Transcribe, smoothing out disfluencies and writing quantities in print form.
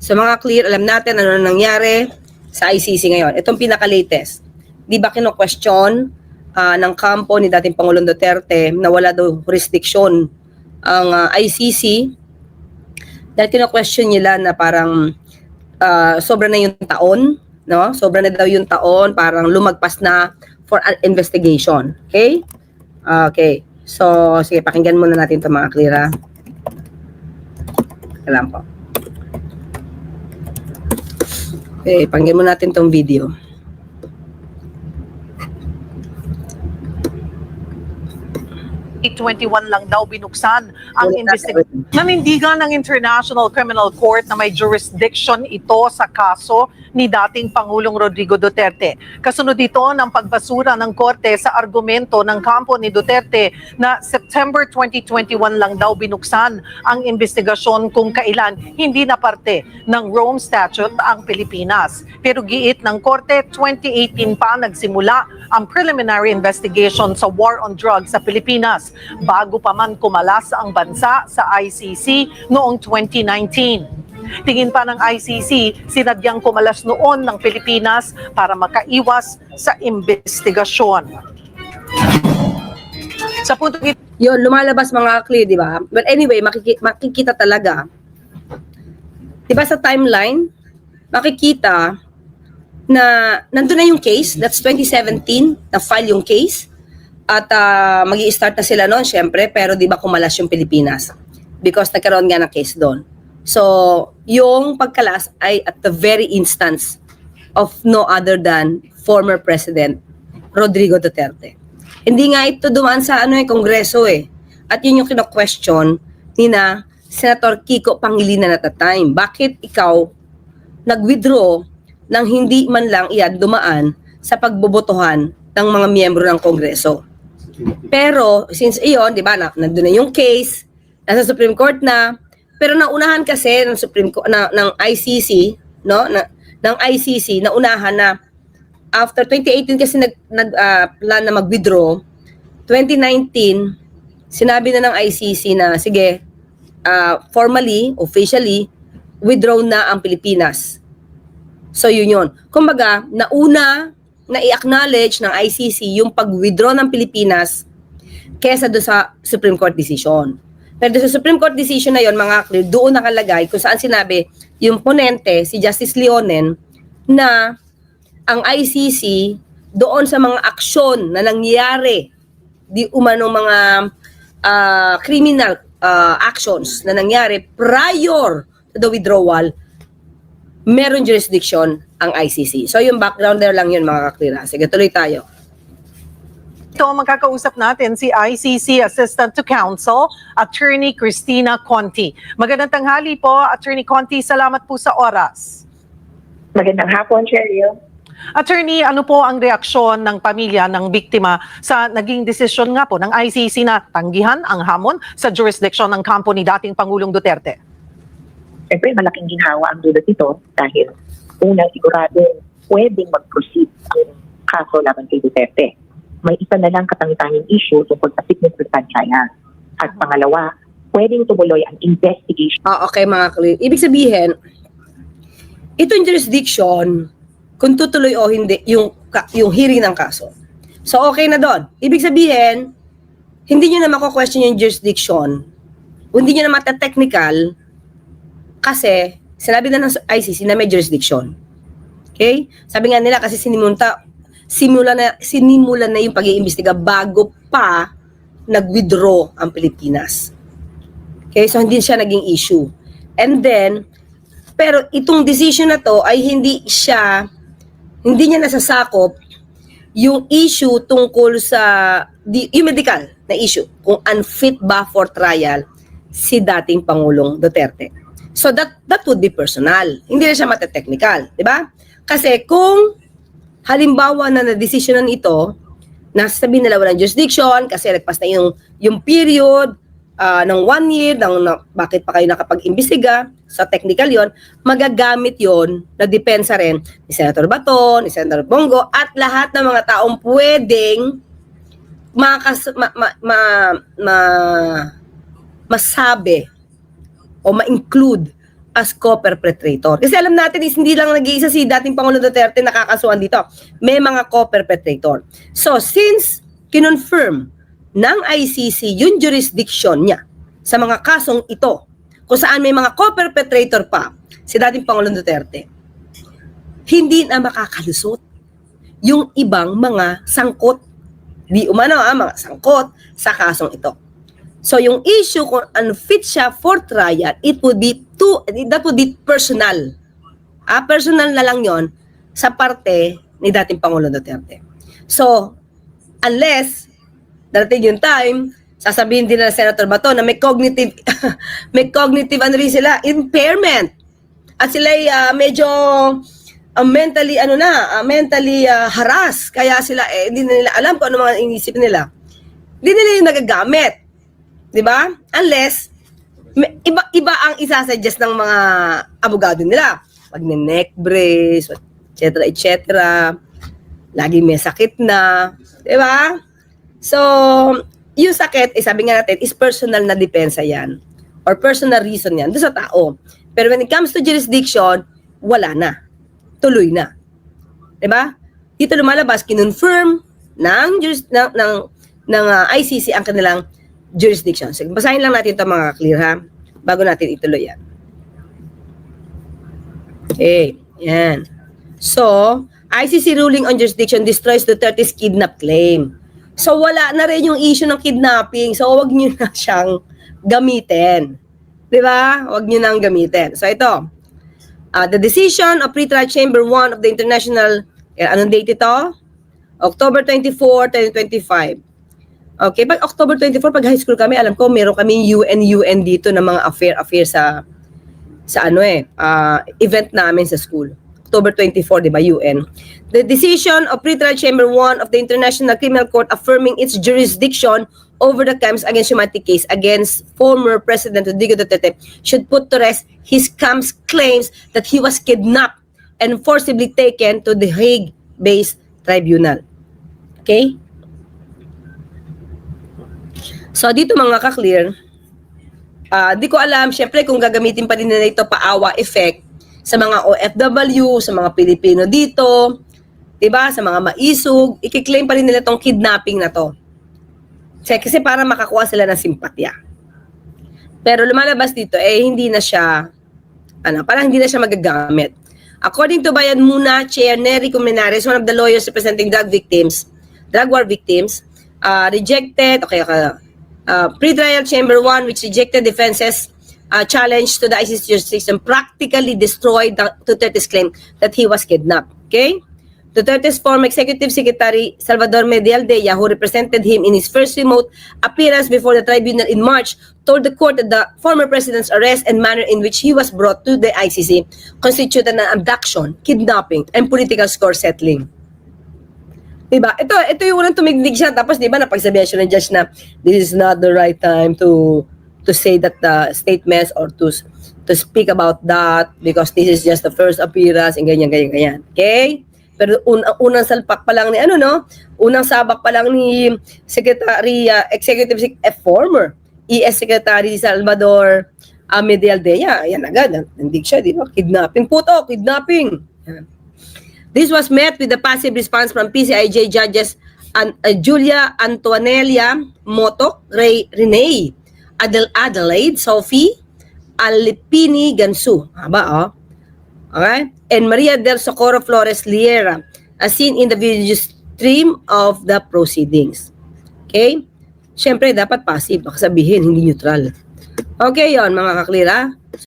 So mga clear, alam natin ano nangyari sa ICC ngayon. Itong pinaka-latest. Di ba kino-question ng kampo ni dating Pangulong Duterte na wala daw jurisdiction ang ICC dahil kino-question nila na parang sobra na yung taon, no? Sobra na daw yung taon, parang lumagpas na for an investigation. Okay? Okay. So, sige, pakinggan muna natin ito mga clear, ha? Kailan po. Okay, pakinggan muna natin itong video. 2021 lang daw binuksan ang investigation. Nanindigan ng International Criminal Court na may jurisdiction ito sa kaso ni dating Pangulong Rodrigo Duterte. Kasunod dito ng pagbasura ng korte sa argumento ng kampo ni Duterte na September 2021 lang daw binuksan ang investigasyon kung kailan hindi na parte ng Rome Statute ang Pilipinas. Pero giit ng korte, 2018 pa nagsimula ang preliminary investigation sa war on drugs sa Pilipinas bago pa man kumalas ang bansa sa ICC noong 2019. Tingin pa ng ICC, sinadyang kumalas noon ng Pilipinas para makaiwas sa investigasyon. Sa puntong ito, yun, lumalabas mga clear, di ba? But anyway, makikita talaga. Di ba sa timeline, makikita na nandun na yung case, that's 2017, na-file yung case. At mag-i-start na sila noon, syempre, pero di ba kumalas yung Pilipinas? Because nagkaroon nga ng case doon. So, yung pagkalas ay at the very instance of no other than former President Rodrigo Duterte. Hindi nga ito dumaan sa Kongreso eh. At yun yung kino-question ni na Senator Kiko Pangilinan at the time. Bakit ikaw nag-withdraw nang hindi man lang iyan dumaan sa pagbobotohan ng mga miyembro ng Kongreso? Pero since iyon, 'di ba, nandoon na yung case, nasa Supreme Court na, pero naunahan kasi ng Supreme Court ng ICC, no? Ng ICC naunahan na after 2018 kasi plan na mag-withdraw. 2019 sinabi na ng ICC na sige, formally, officially withdraw na ang Pilipinas. So yun. Kumbaga, nauna na i-acknowledge ng ICC yung pag-withdraw ng Pilipinas kesa doon sa Supreme Court decision. Pero doon sa Supreme Court decision na yon, mga clear, doon nakalagay kung saan sinabi yung ponente, si Justice Leonen, na ang ICC doon sa mga aksyon na nangyari, di umanong mga criminal actions na nangyari prior to the withdrawal, meron jurisdiction ang ICC. So yung background lang yun mga kaklira. Sige, tuloy tayo. ito magkakausap natin si ICC Assistant to Counsel, Attorney Cristina Conti. Magandang tanghali po, Attorney Conti. Salamat po sa oras. Magandang hapon, Cheryl. Attorney, ano po ang reaksyon ng pamilya ng biktima sa naging desisyon nga po ng ICC na tanggihan ang hamon sa jurisdiction ng kampo ni dating Pangulong Duterte? Siyempre, malaking ginhawa ang dulot nito dahil una, sigurado pwedeng mag-proceed ang kaso laban kay Duterte. May isa na lang katangi-tanging issue tungkol sa fitness to stand trial. At pangalawa, pwedeng tumuloy ang investigation. Okay mga clear. Ibig sabihin, itong jurisdiction, kung tutuloy o hindi, yung hearing ng kaso. So okay na doon. Ibig sabihin, hindi nyo na mako-question yung jurisdiction, hindi nyo na mata-technical, kasi sinabi na ng ICC na may jurisdiction. Okay? Sabi nga nila kasi sinimula na yung pag-iimbestiga bago pa nag-withdraw ang Pilipinas. Okay? So hindi siya naging issue. And then, pero itong decision na to ay hindi niya nasasakop yung issue tungkol sa yung medical na issue, kung unfit ba for trial si dating Pangulong Duterte. So that would be personal. Hindi na siya mate-technical, di ba? Kasi kung halimbawa na na-decisionan ito, nasasabihin nila walang jurisdiction kasi nagpas na yung period ng 1 year, bakit pa kayo nakapag-imbestiga, sa technical yon, magagamit yon na depensa rin ni Senator Bato, ni Senator Bongo, at lahat ng mga taong pwedeng masabi o ma-include as co-perpetrator. Kasi alam natin is hindi lang nag-iisa si dating Pangulo Duterte nakakasuhan dito. May mga co-perpetrator. So, since kinonfirm ng ICC yung jurisdiction niya sa mga kasong ito, kung saan may mga co-perpetrator pa si dating Pangulo Duterte, hindi na makakalusot yung ibang mga sangkot. Di umano mga sangkot sa kasong ito. So yung issue kung unfit siya for trial, that would be personal. Personal na lang yon sa parte ni dating Pangulo Duterte. So, unless darating yung time, sasabihin din na Senator Bato na may cognitive impairment. At sila medyo mentally harassed. Kaya sila hindi na nila alam kung ano mga inisip nila. Hindi nila yung nagagamit. 'Di ba? Unless iba ang isasuggest ng mga abogado nila. Pag neck brace, etc. Lagi may sakit na, 'di ba? So, yung sakit, sabi nga natin, is personal na depensa 'yan or personal reason 'yan doon sa tao. Pero when it comes to jurisdiction, wala na. Tuloy na. 'Di ba? Dito lumalabas kinonfirm ng ICC ang kanilang jurisdiction. So, basahin lang natin ito mga clear ha, bago natin ituloy yan. Okay, yan. So, ICC ruling on jurisdiction destroys Duterte's kidnap claim. So, wala na rin yung issue ng kidnapping. So, wag nyo na siyang gamitin. Diba? Wag nyo nang gamitin. So, ito. The decision of Pretrial Chamber 1 of the International, anong date ito? October 24, 2025. Okay, pag October 24, pag high school kami, alam ko meron kami UN dito na mga affair sa event namin sa school. October 24, di ba, UN. The decision of Pretrial Chamber 1 of the International Criminal Court affirming its jurisdiction over the crimes against humanity case against former President Rodrigo Duterte should put to rest his camps claims that he was kidnapped and forcibly taken to the Hague-based tribunal. Okay? So, dito mga ka-clear, di ko alam, syempre, kung gagamitin pa rin nila ito pa-awa effect sa mga OFW, sa mga Pilipino dito, diba, sa mga maisog, ikiklaim pa rin nila itong kidnapping na to. Kasi para makakuha sila ng simpatya. Pero lumalabas dito, hindi na siya, parang hindi na siya magagamit. According to Bayan Muna, Chair Nery Colmenares, one of the lawyers representing drug war victims, rejected, Pretrial Chamber 1, which rejected defense's challenge to the ICC jurisdiction, practically destroyed Duterte's claim that he was kidnapped. Okay? Duterte's former Executive Secretary, Salvador Medialdea, who represented him in his first remote appearance before the tribunal in March, told the court that the former president's arrest and manner in which he was brought to the ICC constituted an abduction, kidnapping, and political score settling. Diba? Ito yung unang tumignig siya. Tapos, diba, napagsabihan siya ng judge na this is not the right time to say that the statements or to speak about that because this is just the first appearance and ganyan. Okay? Pero unang salpak pa lang ni unang sabak pa lang ni Secretary, former ES Secretary Salvador Medialdea. Yan agad. Nandig siya, diba? Kidnapping. Kidnapping. Yan. This was met with a passive response from PCIJ judges Julia Antonelia Motok, Renee Adelaide, Sophie Alipini Gansu. Haba, okay? And Maria del Socorro Flores Liera, as seen in the video stream of the proceedings. Okay? Siyempre, dapat passive. Baka sabihin, hindi neutral. Okay, yon mga kaklira.